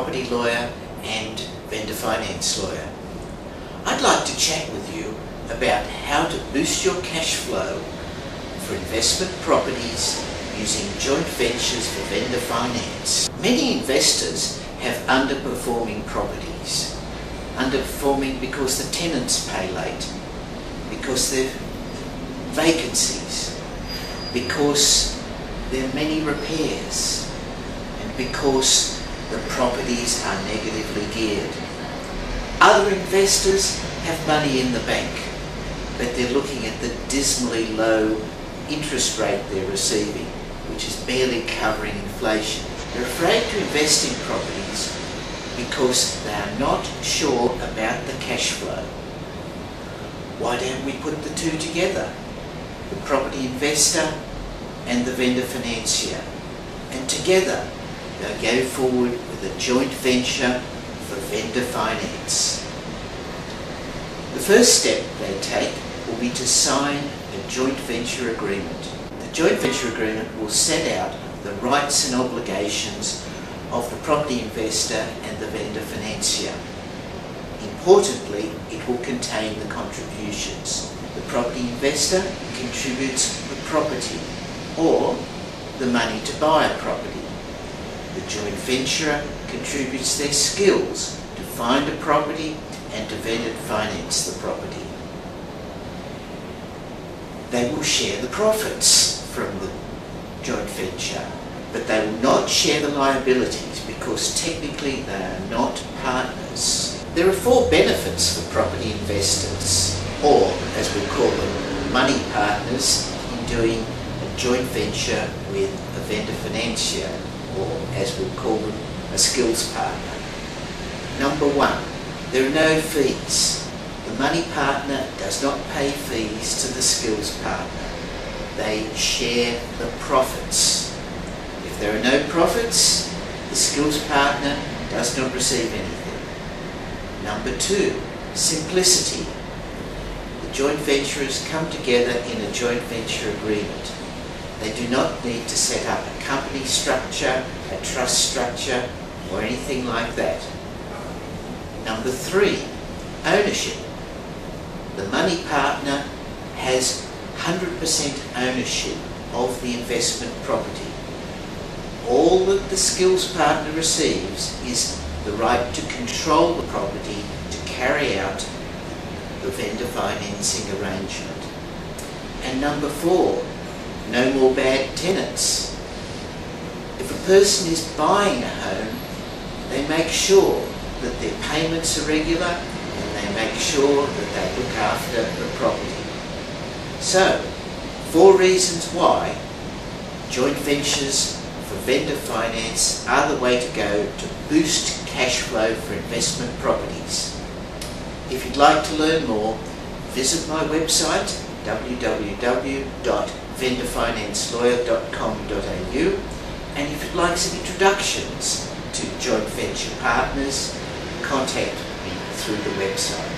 property lawyer and vendor finance lawyer. I'd like to chat with you about how to boost your cash flow for investment properties using joint ventures for vendor finance. Many investors have underperforming properties. Underperforming because the tenants pay late, because there are vacancies, because there are many repairs, and because the properties are negatively geared. Other investors have money in the bank, but they're looking at the dismally low interest rate they're receiving, which is barely covering inflation. They're afraid to invest in properties because they are not sure about the cash flow. Why don't we put the two together? The property investor and the vendor financier. And together they'll go forward with a joint venture for vendor finance. The first step they take will be to sign a joint venture agreement. The joint venture agreement will set out the rights and obligations of the property investor and the vendor financier. Importantly, it will contain the contributions. The property investor contributes the property or the money to buy a property. The joint venturer contributes their skills to find a property and to vendor finance the property. They will share the profits from the joint venture, but they will not share the liabilities because technically they are not partners. There are 4 benefits for property investors, or as we call them, money partners, in doing a joint venture with a vendor financier, or as we call them, a skills partner. Number 1, there are no fees. The money partner does not pay fees to the skills partner. They share the profits. If there are no profits, the skills partner does not receive anything. Number 2, simplicity. The joint venturers come together in a joint venture agreement. They do not need to set up a company structure, a trust structure, or anything like that. Number 3, ownership. The money partner has 100% ownership of the investment property. All that the skills partner receives is the right to control the property to carry out the vendor financing arrangement. And number 4, no more bad tenants. If a person is buying a home, they make sure that their payments are regular and they make sure that they look after the property. So, 4 reasons why joint ventures for vendor finance are the way to go to boost cash flow for investment properties. If you'd like to learn more, visit my website www.vendorfinancelawyer.com.au, and if you'd like some introductions to joint venture partners, contact me through the website.